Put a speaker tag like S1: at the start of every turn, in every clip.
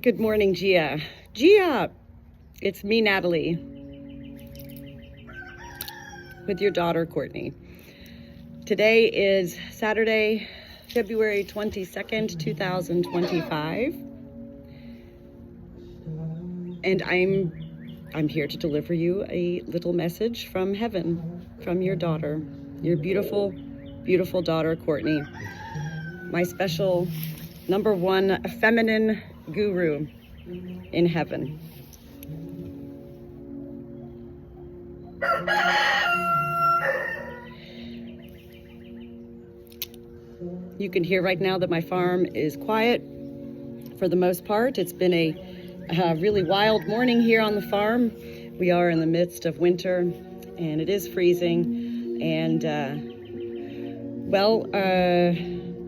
S1: Good morning, Gia. Gia, it's me, Natalie, with your daughter, Courtney. Today is Saturday, February 22nd, 2025. And I'm here to deliver you a little message from heaven, from your daughter, your beautiful, beautiful daughter, Courtney. My special number one feminine guru in heaven. You can hear right now that my farm is quiet for the most part. It's been a really wild morning here on the farm. We are in the midst of winter and it is freezing. And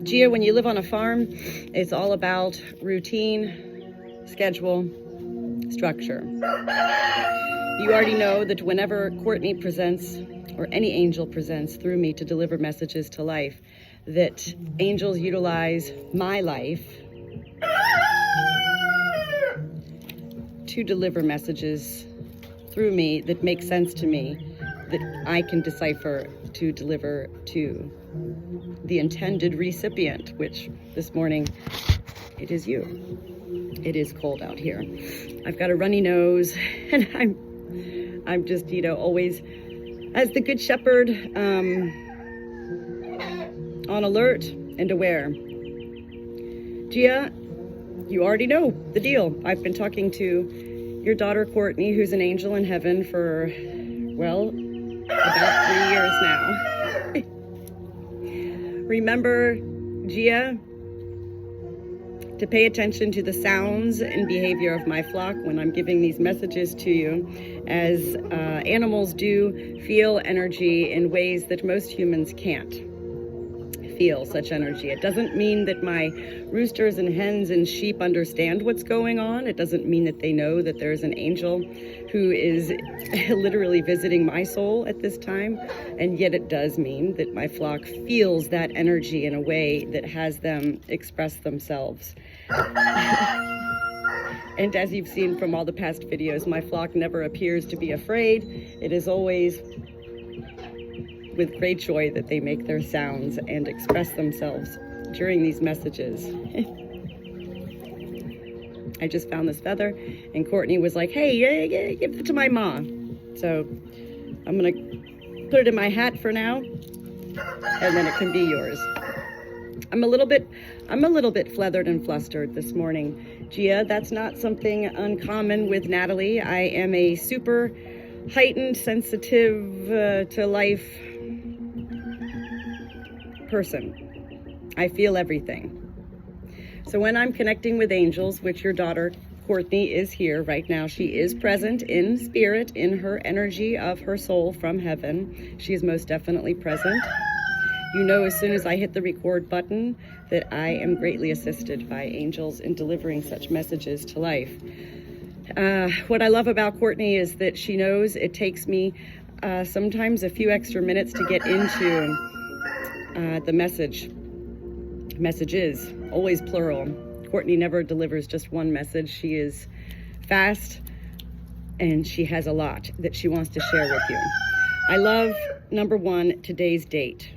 S1: Gia, when you live on a farm, it's all about routine, schedule, structure. You already know that whenever Courtney presents, or any angel presents through me to deliver messages to life, that angels utilize my life to deliver messages through me that make sense to me, that I can decipher to deliver to the intended recipient, which this morning, it is you. It is cold out here. I've got a runny nose and I'm just, always as the good shepherd, on alert and aware. Gia, you already know the deal. I've been talking to your daughter, Courtney, who's an angel in heaven for, well, about 3 years now. Remember, Gia, to pay attention to the sounds and behavior of my flock when I'm giving these messages to you, as animals do feel energy in ways that most humans can't feel such energy. It doesn't mean that my roosters and hens and sheep understand what's going on. It doesn't mean that they know that there's an angel who is literally visiting my soul at this time. And yet it does mean that my flock feels that energy in a way that has them express themselves. And as you've seen from all the past videos, my flock never appears to be afraid. It is always with great joy that they make their sounds and express themselves during these messages. I just found this feather and Courtney was like, hey, give it to my mom. So I'm gonna put it in my hat for now and then it can be yours. I'm a little bit flethered and flustered this morning. Gia, that's not something uncommon with Natalie. I am a super heightened, sensitive to life person. I feel everything. So when I'm connecting with angels, which your daughter Courtney is here right now, she is present in spirit, in her energy of her soul from heaven. She is most definitely present. You know, as soon as I hit the record button, that I am greatly assisted by angels in delivering such messages to life. What I love about Courtney is that she knows it takes me sometimes a few extra minutes to get into the messages, always plural. Courtney never delivers just one message. She is fast and she has a lot that she wants to share with you. I love, number one, today's date.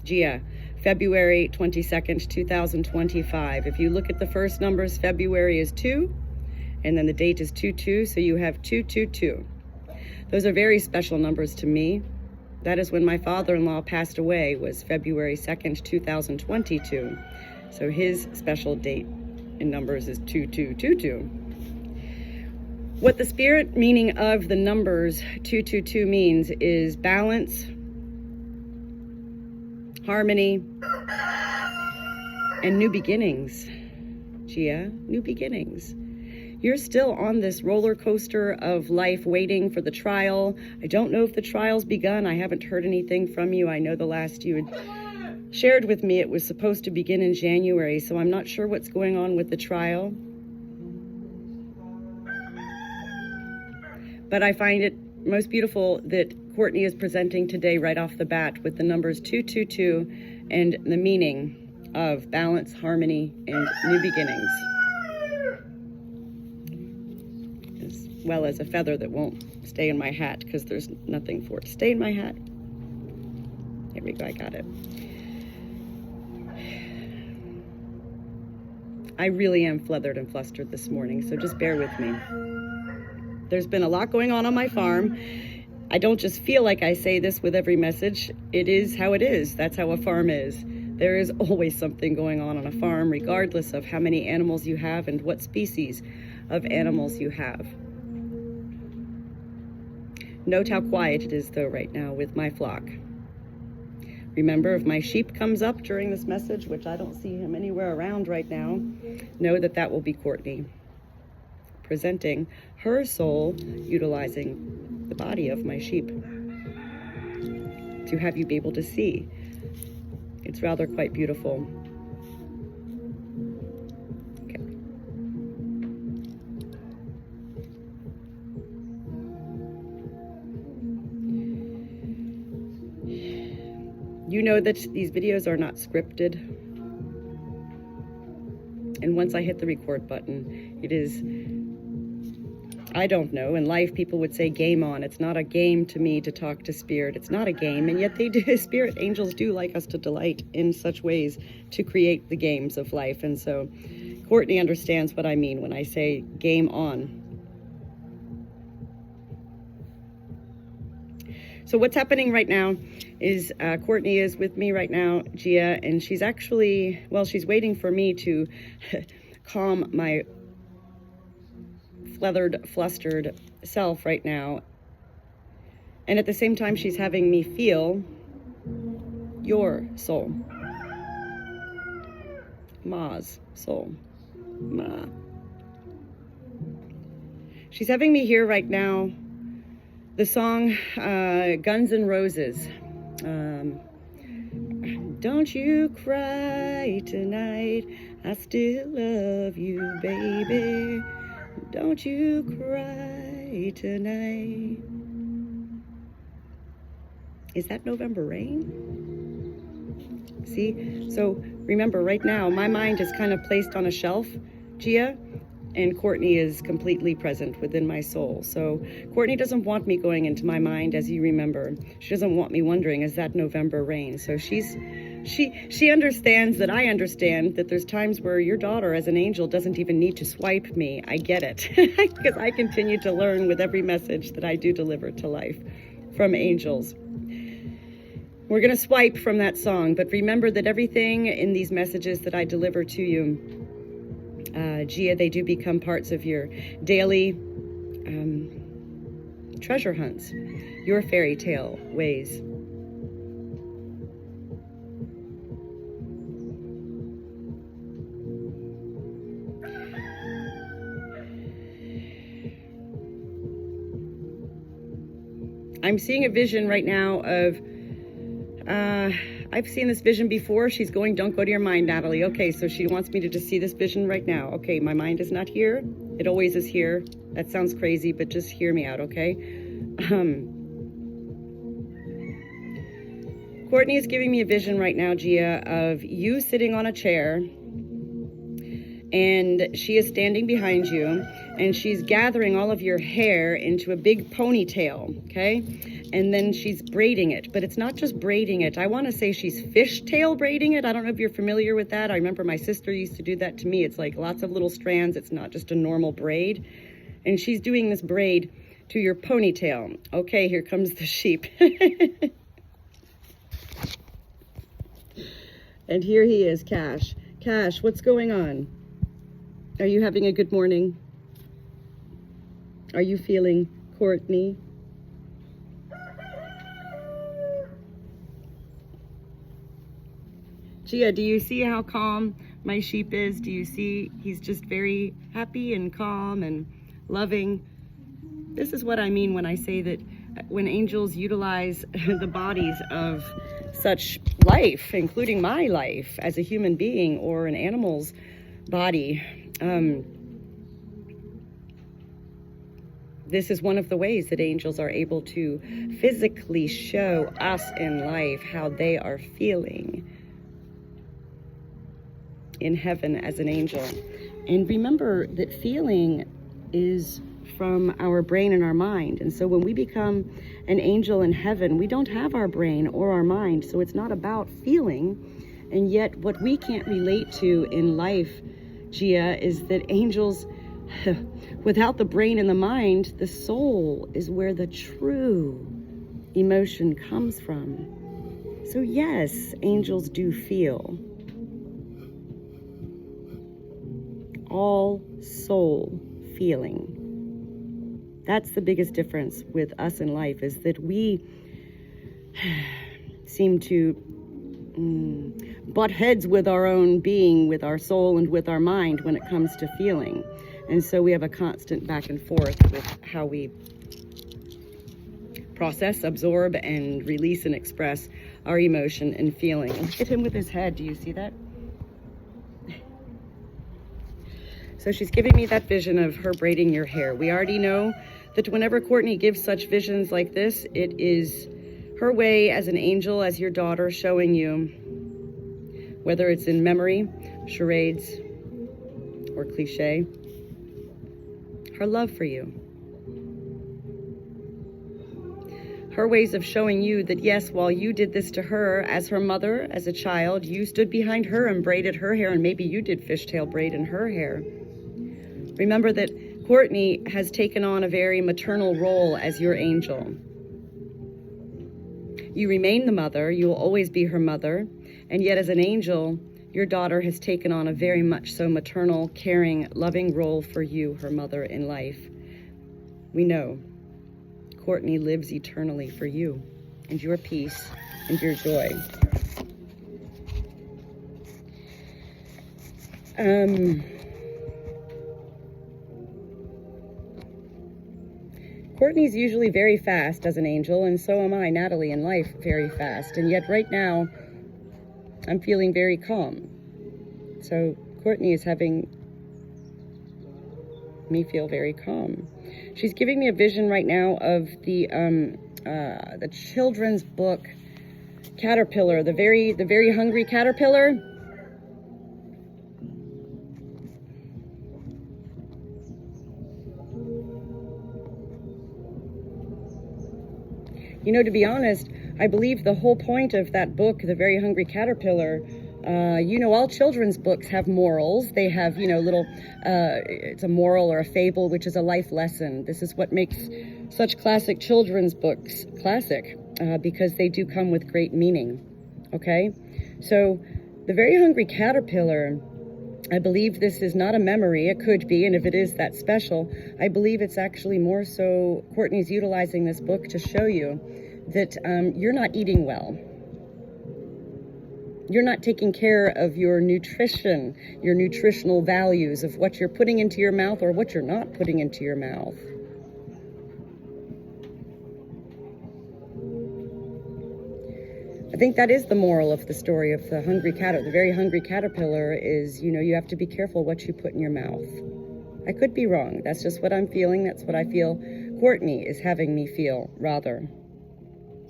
S1: Gia, February 22nd, 2025. If you look at the first numbers, February is 2, and then the date is 22, so you have 222. Those are very special numbers to me. That is when my father-in-law passed away, was February 2nd, 2022. So his special date in numbers is 2222. What the spirit meaning of the numbers 222 means is balance, harmony, and new beginnings. Gia, new beginnings. You're still on this roller coaster of life waiting for the trial. I don't know if the trial's begun. I haven't heard anything from you. I know the last you had shared with me, it was supposed to begin in January, so I'm not sure what's going on with the trial. But I find it most beautiful that Courtney is presenting today right off the bat with the numbers 222 and the meaning of balance, harmony, and new beginnings, as well as a feather that won't stay in my hat because there's nothing for it to stay in my hat. Here we go, I got it. I really am flustered and flustered this morning, so just bear with me. There's been a lot going on my farm. I don't just feel like I say this with every message. It is how it is. That's how a farm is. There is always something going on a farm, regardless of how many animals you have and what species of animals you have. Note how quiet it is, though, right now with my flock. Remember, if my sheep comes up during this message, which I don't see him anywhere around right now, know that that will be Courtney, presenting her soul, utilizing the body of my sheep to have you be able to see. It's rather quite beautiful. Okay. You know that these videos are not scripted. And once I hit the record button, it is, I don't know, in life people would say game on. It's not a game to me to talk to spirit. It's not a game, and yet they do. Spirit angels do like us to delight in such ways to create the games of life. And so Courtney understands what I mean when I say game on. So what's happening right now is Courtney is with me right now, Gia, and she's actually, well, she's waiting for me to calm my flustered self right now. And at the same time, she's having me feel your soul. Ma's soul. Ma. She's having me hear right now the song Guns N' Roses. Don't you cry tonight, I still love you, baby. Don't you cry tonight. Is that November Rain? See? So remember, right now, my mind is kind of placed on a shelf, Gia, and Courtney is completely present within my soul. So Courtney doesn't want me going into my mind, as you remember. She doesn't want me wondering, is that November Rain? So she understands that I understand that there's times where your daughter as an angel doesn't even need to swipe me. I get it, because I continue to learn with every message that I do deliver to life from angels. We're going to swipe from that song, but remember that everything in these messages that I deliver to you, Gia, they do become parts of your daily treasure hunts, your fairy tale ways. I'm seeing a vision right now of, I've seen this vision before. She's going, don't go to your mind, Natalie. Okay, so she wants me to just see this vision right now. Okay, my mind is not here. It always is here. That sounds crazy, but just hear me out, okay? Courtney is giving me a vision right now, Gia, of you sitting on a chair, and she is standing behind you, and she's gathering all of your hair into a big ponytail, okay? And then she's braiding it, but it's not just braiding it. I want to say she's fishtail braiding it. I don't know if you're familiar with that. I remember my sister used to do that to me. It's like lots of little strands. It's not just a normal braid. And she's doing this braid to your ponytail. Okay, here comes the sheep. And here he is, Cash. Cash, what's going on? Are you having a good morning? Are you feeling Courtney? Gia, do you see how calm my sheep is? Do you see he's just very happy and calm and loving? This is what I mean when I say that when angels utilize the bodies of such life, including my life as a human being or an animal's body, this is one of the ways that angels are able to physically show us in life how they are feeling in heaven as an angel. And remember that feeling is from our brain and our mind. And so when we become an angel in heaven, we don't have our brain or our mind. So it's not about feeling. And yet what we can't relate to in life, Gia, is that angels, without the brain and the mind, the soul is where the true emotion comes from. So yes, angels do feel. All soul feeling. That's the biggest difference with us in life, is that we seem to butt heads with our own being, with our soul and with our mind when it comes to feeling. And so we have a constant back and forth with how we process, absorb, and release and express our emotion and feeling. And hit him with his head. Do you see that? So she's giving me that vision of her braiding your hair. We already know that whenever Courtney gives such visions like this, it is her way as an angel, as your daughter, showing you, whether it's in memory, charades, or cliche, her love for you. Her ways of showing you that, yes, while you did this to her as her mother, as a child, you stood behind her and braided her hair, and maybe you did fishtail braid in her hair. Remember that Courtney has taken on a very maternal role as your angel. You remain the mother, you will always be her mother, and yet as an angel, your daughter has taken on a very much so maternal, caring, loving role for you, her mother in life. We know Courtney lives eternally for you and your peace and your joy. Courtney's usually very fast as an angel, and so am I, Natalie, in life, very fast. And yet right now, I'm feeling very calm. So Courtney is having me feel very calm. She's giving me a vision right now of the children's book, Caterpillar, the very hungry caterpillar. You know, to be honest, I believe the whole point of that book, The Very Hungry Caterpillar, you know, all children's books have morals. They have, you know, little, it's a moral or a fable, which is a life lesson. This is what makes such classic children's books classic, because they do come with great meaning, okay? So, The Very Hungry Caterpillar, I believe this is not a memory. It could be, and if it is that special, I believe it's actually more so Courtney's utilizing this book to show you that you're not eating well. You're not taking care of your nutrition, your nutritional values of what you're putting into your mouth or what you're not putting into your mouth. I think that is the moral of the story of the hungry cat. The very hungry caterpillar is, you know, you have to be careful what you put in your mouth. I could be wrong. That's just what I'm feeling. That's what I feel Courtney is having me feel, rather.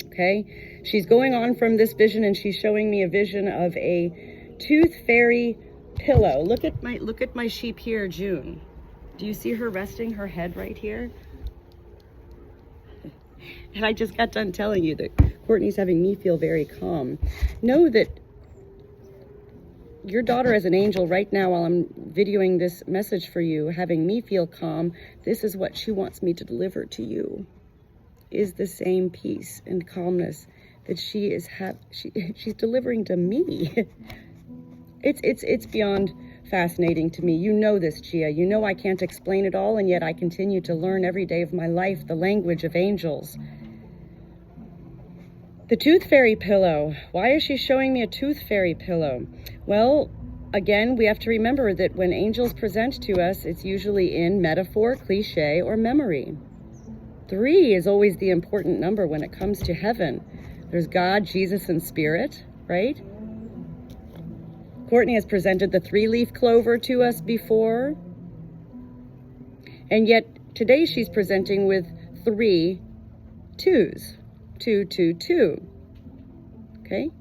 S1: Okay? She's going on from this vision, and she's showing me a vision of a tooth fairy pillow. Look at my sheep here, June. Do you see her resting her head right here? And I just got done telling you that Courtney's having me feel very calm. Know that your daughter as an angel right now, while I'm videoing this message for you, having me feel calm, this is what she wants me to deliver to you, is the same peace and calmness that she's delivering to me. It's beyond fascinating to me. You know this, Gia. You know I can't explain it all, and yet I continue to learn every day of my life the language of angels. The tooth fairy pillow. Why is she showing me a tooth fairy pillow? Well, again, we have to remember that when angels present to us, it's usually in metaphor, cliche, or memory. 3 is always the important number when it comes to heaven. There's God, Jesus, and Spirit, right? Courtney has presented the 3-leaf clover to us before. And yet, today she's presenting with 3 twos. 2, 2, 2. Okay?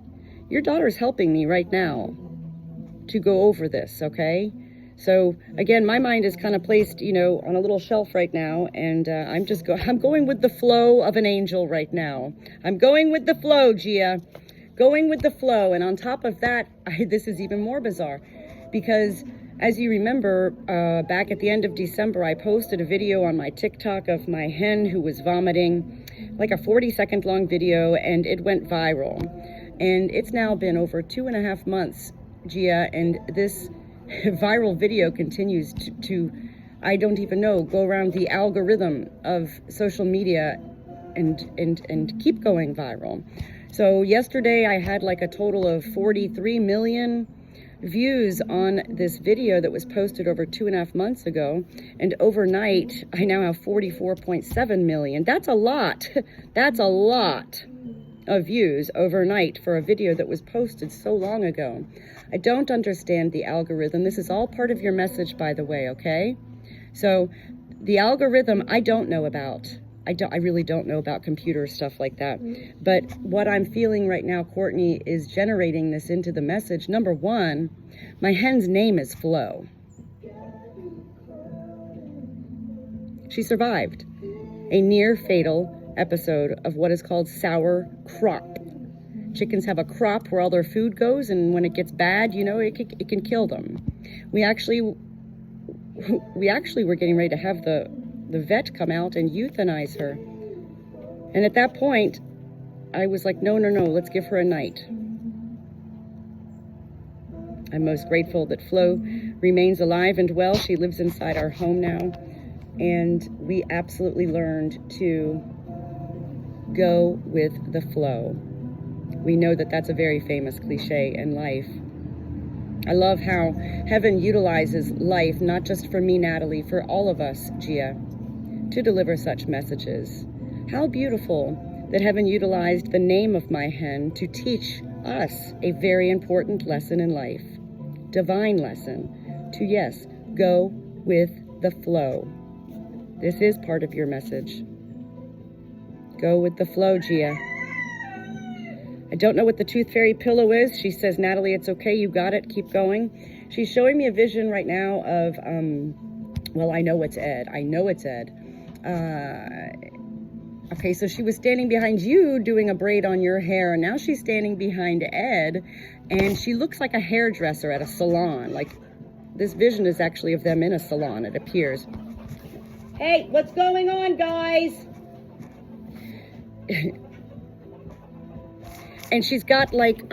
S1: Your daughter's helping me right now. to go over this, okay? So again, my mind is kind of placed, you know, on a little shelf right now, and I'm going with the flow of an angel right now. I'm going with the flow, Gia. Going with the flow. And on top of that, this is even more bizarre, because as you remember, back at the end of December, I posted a video on my TikTok of my hen who was vomiting, like a 40-second long video, and it went viral. And it's now been over 2.5 months, Gia, and this viral video continues to, I don't even know, go around the algorithm of social media and keep going viral. So yesterday I had like a total of 43 million views on this video that was posted over 2.5 months ago, and overnight I now have 44.7 million. That's a lot. That's a lot of views overnight for a video that was posted so long ago. I don't understand the algorithm. This is all part of your message, by the way, okay? So the algorithm I don't know about. I really don't know about computer stuff like that. But what I'm feeling right now, Courtney, is generating this into the message. Number one, my hen's name is Flo. She survived a near fatal episode of what is called sour crop. Chickens have a crop where all their food goes, and when it gets bad, you know, it can kill them. We actually were getting ready to have the vet come out and euthanize her. And at that point, I was like, no, let's give her a night. I'm most grateful that Flo remains alive and well. She lives inside our home now. And we absolutely learned to go with the flow. We know that that's a very famous cliche in life. I love how heaven utilizes life, not just for me, Natalie, for all of us, Gia, to deliver such messages. How beautiful that heaven utilized the name of my hen to teach us a very important lesson in life. Divine lesson to, yes, go with the flow. This is part of your message. Go with the flow, Gia. I don't know what the tooth fairy pillow is. She says, Natalie, it's okay. You got it. Keep going. She's showing me a vision right now of, well, I know it's Ed. I know it's Ed. Okay, so she was standing behind you doing a braid on your hair, and now she's standing behind Ed, and she looks like a hairdresser at a salon. Like, this vision is actually of them in a salon, it appears. Hey, what's going on, guys? And she's got like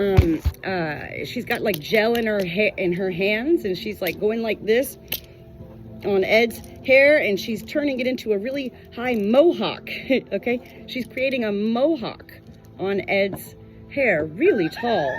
S1: gel in her hands, and she's like going like this on Ed's hair, and she's turning it into a really high mohawk. Okay, she's creating a mohawk on Ed's hair, really tall.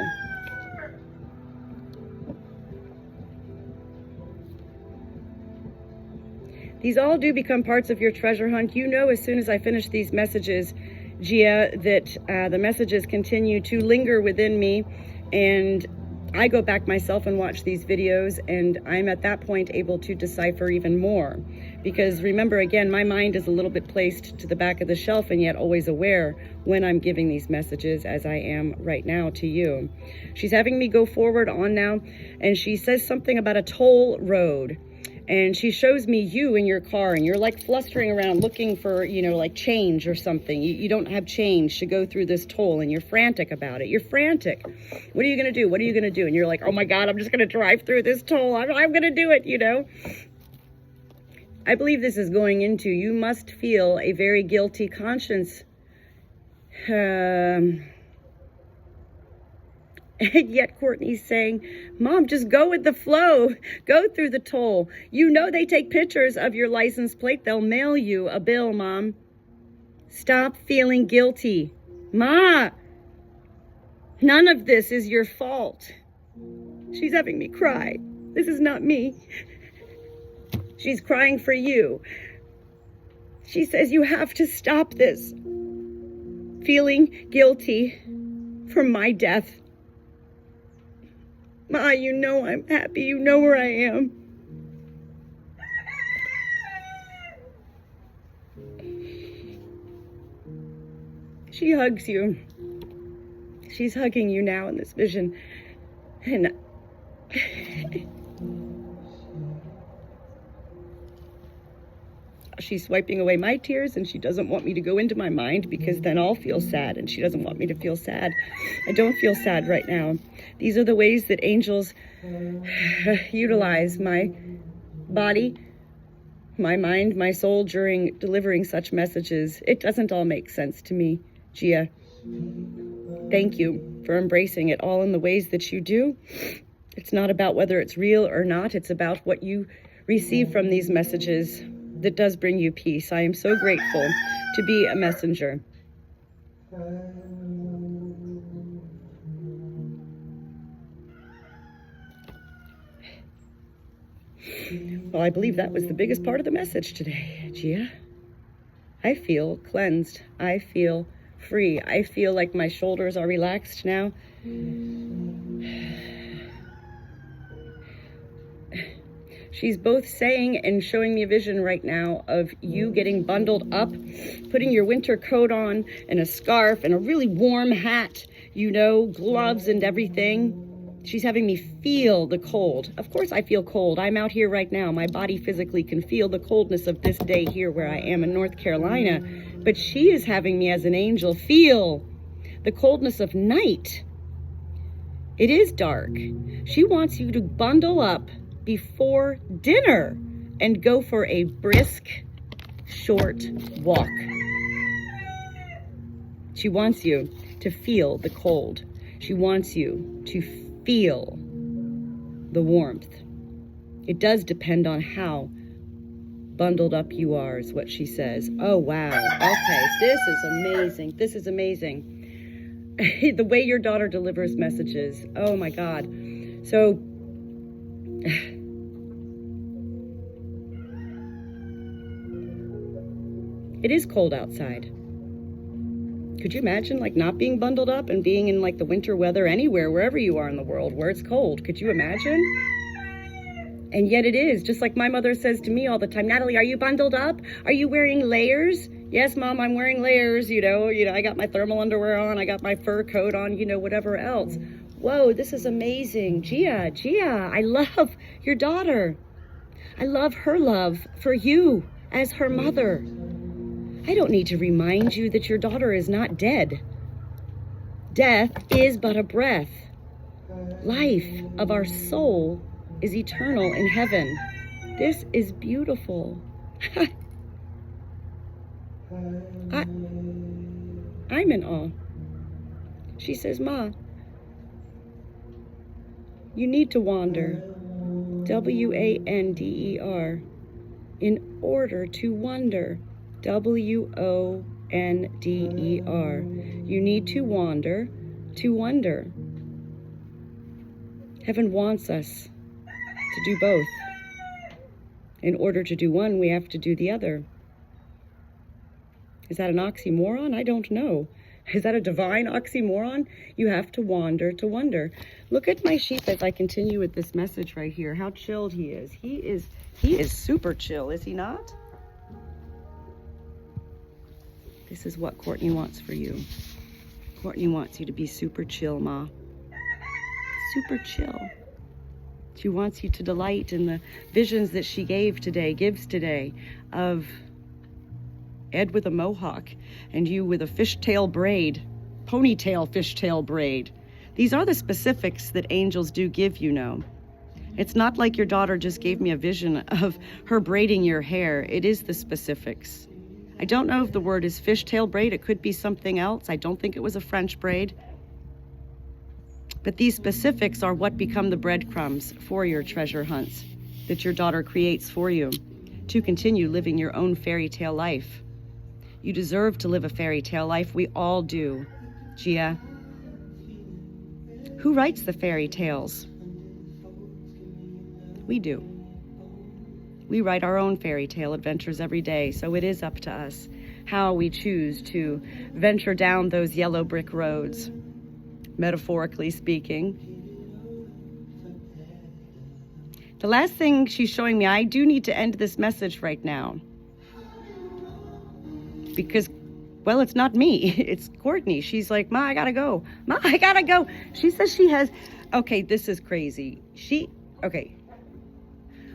S1: These all do become parts of your treasure hunt. You know, as soon as I finish these messages, Gia, that the messages continue to linger within me, and I go back myself and watch these videos, and I'm at that point able to decipher even more. Because remember, again, my mind is a little bit placed to the back of the shelf, and yet always aware when I'm giving these messages, as I am right now to you. She's having me go forward on now, and she says something about a toll road. And she shows me you in your car, and you're like flustering around looking for, you know, like change or something. You don't have change to go through this toll, and you're frantic about it. You're frantic. What are you going to do? What are you going to do? And you're like, oh my God, I'm just going to drive through this toll. I'm going to do it, you know. I believe this is going into, you must feel a very guilty conscience. And yet Courtney's saying, Mom, just go with the flow. Go through the toll. You know they take pictures of your license plate. They'll mail you a bill, Mom. Stop feeling guilty. Ma, none of this is your fault. She's having me cry. This is not me. She's crying for you. She says you have to stop this. Feeling guilty for my death. Ma, you know I'm happy. You know where I am. She hugs you. She's hugging you now in this vision. And She's wiping away my tears, and she doesn't want me to go into my mind because then I'll feel sad, and she doesn't want me to feel sad. I don't feel sad right now. These are the ways that angels utilize my body, my mind, my soul during delivering such messages. It doesn't all make sense to me, Gia. Thank you for embracing it all in the ways that you do. It's not about whether it's real or not. It's about what you receive from these messages that does bring you peace. I am so grateful to be a messenger. Well, I believe that was the biggest part of the message today, Gia. I feel cleansed. I feel free. I feel like my shoulders are relaxed now. She's both saying and showing me a vision right now of you getting bundled up, putting your winter coat on and a scarf and a really warm hat, you know, gloves and everything. She's having me feel the cold. Of course I feel cold. I'm out here right now. My body physically can feel the coldness of this day here where I am in North Carolina. But she is having me as an angel feel the coldness of night. It is dark. She wants you to bundle up before dinner and go for a brisk, short walk. She wants you to feel the cold. She wants you to feel the warmth. It does depend on how bundled up you are, is what she says. Oh, wow. Okay, this is amazing. This is amazing. The way your daughter delivers messages. Oh, my God. So, it is cold outside. Could you imagine like not being bundled up and being in like the winter weather anywhere, wherever you are in the world where it's cold? Could you imagine? And yet it is, just like my mother says to me all the time, Natalie, are you bundled up? Are you wearing layers? Yes, Mom, I'm wearing layers, you know, I got my thermal underwear on, I got my fur coat on, whatever else. Whoa, this is amazing. Gia, I love your daughter. I love her love for you as her mother. I don't need to remind you that your daughter is not dead. Death is but a breath. Life of our soul is eternal in heaven. This is beautiful. I'm in awe. She says, Ma, you need to wander. W-A-N-D-E-R. In order to wonder. W-O-N-D-E-R. You need to wander to wonder. Heaven wants us to do both. In order to do one, we have to do the other. Is that an oxymoron? I don't know. Is that a divine oxymoron? You have to wander to wonder. Look at my sheep as I continue with this message right here. How chilled he is. He is super chill, is he not? This is what Courtney wants for you. Courtney wants you to be super chill, Ma. Super chill. She wants you to delight in the visions that she gives today, of Ed with a mohawk and you with a fishtail braid, ponytail fishtail braid. These are the specifics that angels do give, It's not like your daughter just gave me a vision of her braiding your hair. It is the specifics. I don't know if the word is fishtail braid. It could be something else. I don't think it was a French braid. But these specifics are what become the breadcrumbs for your treasure hunts that your daughter creates for you to continue living your own fairy tale life. You deserve to live a fairy tale life. We all do, Gia. Who writes the fairy tales? We do. We write our own fairy tale adventures every day, so it is up to us how we choose to venture down those yellow brick roads, metaphorically speaking. The last thing she's showing me, I do need to end this message right now. Because, well, it's not me, it's Courtney. She's like, Ma, I gotta go. Ma, I gotta go. She says she has Okay, this is crazy. Okay.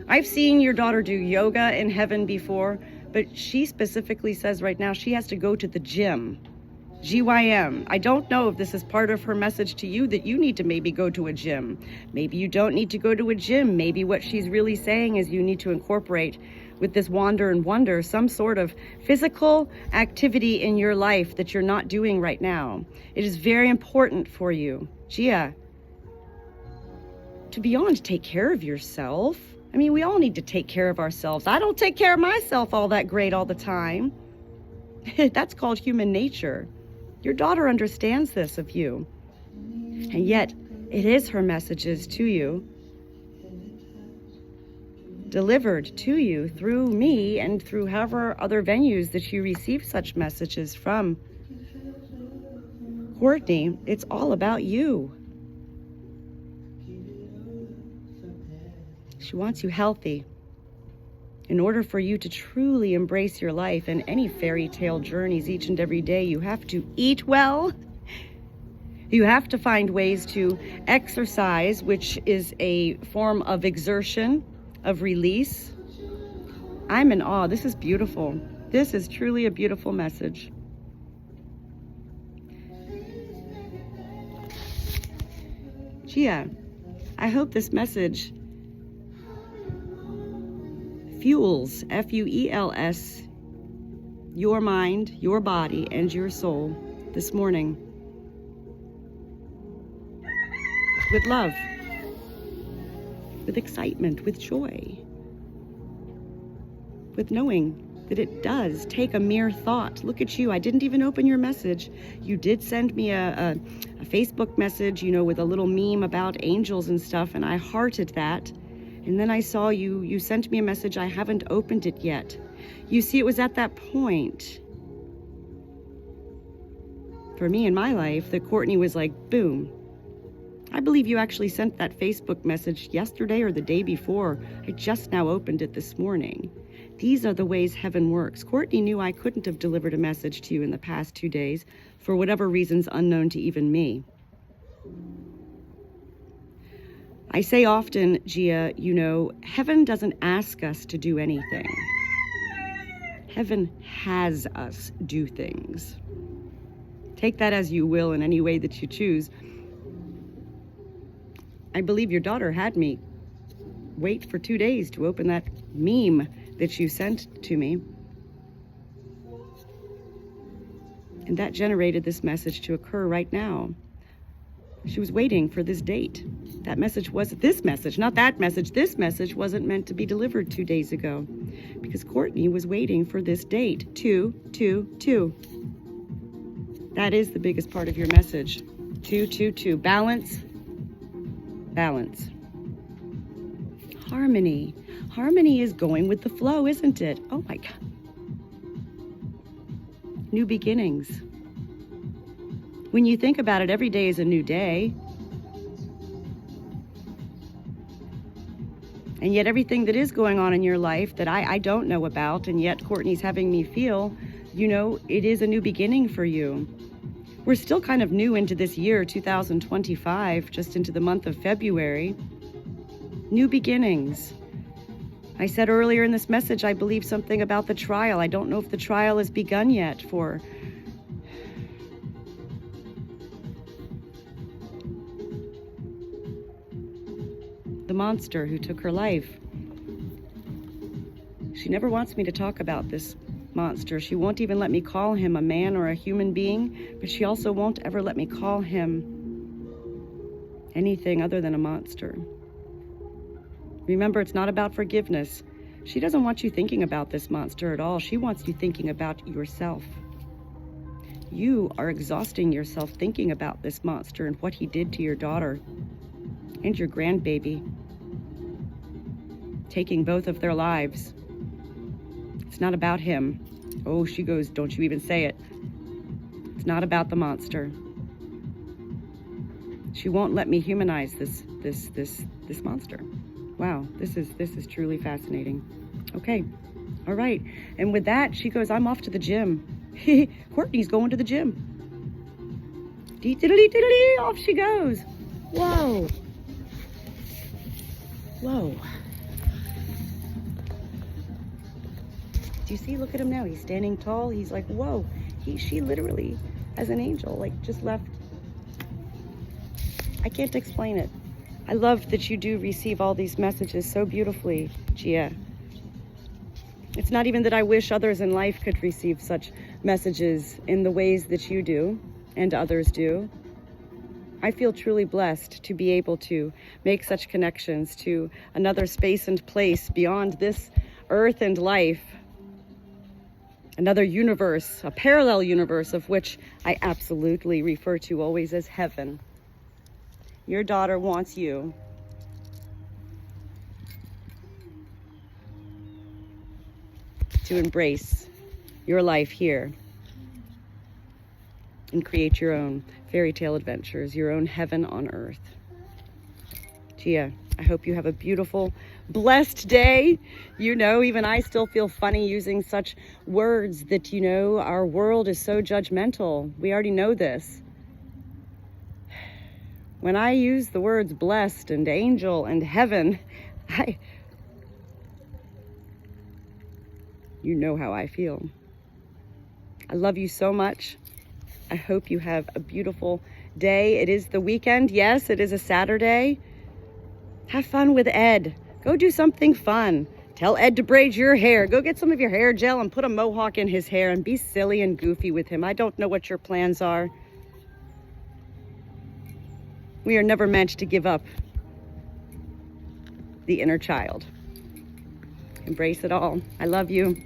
S1: I've seen your daughter do yoga in heaven before, but she specifically says right now she has to go to the gym. GYM. I don't know if this is part of her message to you that you need to maybe go to a gym. Maybe you don't need to go to a gym. Maybe what she's really saying is you need to incorporate with this wander and wonder some sort of physical activity in your life that you're not doing right now. It is very important for you, Gia, to be on to take care of yourself. I mean, we all need to take care of ourselves. I don't take care of myself all that great all the time. That's called human nature. Your daughter understands this of you. And yet, it is her messages to you, delivered to you through me and through however other venues that you receive such messages from. Courtney, it's all about you. She wants you healthy. In order for you to truly embrace your life and any fairy tale journeys each and every day, you have to eat well. You have to find ways to exercise, which is a form of exertion, of release. I'm in awe. This is beautiful. This is truly a beautiful message. Gia, I hope this message fuels, F-U-E-L-S, your mind, your body, and your soul this morning with love, with excitement, with joy, with knowing that it does take a mere thought. Look at you. I didn't even open your message. You did send me a Facebook message, you know, with a little meme about angels and stuff, and I hearted that. And then I saw you sent me a message. I haven't opened it yet. You see, it was at that point for me in my life that Courtney was like, boom. I believe you actually sent that Facebook message yesterday or the day before. I just now opened it this morning. These are the ways heaven works. Courtney knew I couldn't have delivered a message to you in the past 2 days for whatever reasons unknown to even me. I say often, Gia, you know, heaven doesn't ask us to do anything. Heaven has us do things. Take that as you will in any way that you choose. I believe your daughter had me wait for 2 days to open that meme that you sent to me. And that generated this message to occur right now. She was waiting for this date. That message was this message, not that message. This message wasn't meant to be delivered 2 days ago because Courtney was waiting for this date. 222. That is the biggest part of your message. 222. Balance. Balance. Harmony. Harmony is going with the flow, isn't it? Oh my God. New beginnings. When you think about it, every day is a new day. And yet everything that is going on in your life that I don't know about, and yet Courtney's having me feel, you know, it is a new beginning for you. We're still kind of new into this year, 2025, just into the month of February. New beginnings. I said earlier in this message, I believe something about the trial. I don't know if the trial has begun yet for the monster who took her life. She never wants me to talk about this monster. She won't even let me call him a man or a human being, but she also won't ever let me call him anything other than a monster. Remember, it's not about forgiveness. She doesn't want you thinking about this monster at all. She wants you thinking about yourself. You are exhausting yourself thinking about this monster and what he did to your daughter and your grandbaby, taking both of their lives. It's not about him. Oh, she goes, don't you even say it. It's not about the monster. She won't let me humanize this monster. Wow, this is truly fascinating. Okay, all right. And with that, she goes, I'm off to the gym. Courtney's going to the gym. Dee-diddly-diddly, off she goes. Whoa. Whoa. Do you see? Look at him now. He's standing tall. He's like, whoa. She literally, as an angel, like just left. I can't explain it. I love that you do receive all these messages so beautifully, Gia. It's not even that I wish others in life could receive such messages in the ways that you do and others do. I feel truly blessed to be able to make such connections to another space and place beyond this earth and life. Another universe, a parallel universe of which I absolutely refer to always as heaven. Your daughter wants you to embrace your life here and create your own fairy tale adventures, your own heaven on earth. Gia, I hope you have a beautiful, blessed day. You know, even I still feel funny using such words that, you know, our world is so judgmental. We already know this. When I use the words blessed and angel and heaven, you know how I feel. I love you so much. I hope you have a beautiful day. It is the weekend. Yes, it is a Saturday. Have fun with Ed. Go do something fun. Tell Ed to braid your hair. Go get some of your hair gel and put a mohawk in his hair and be silly and goofy with him. I don't know what your plans are. We are never meant to give up the inner child. Embrace it all. I love you.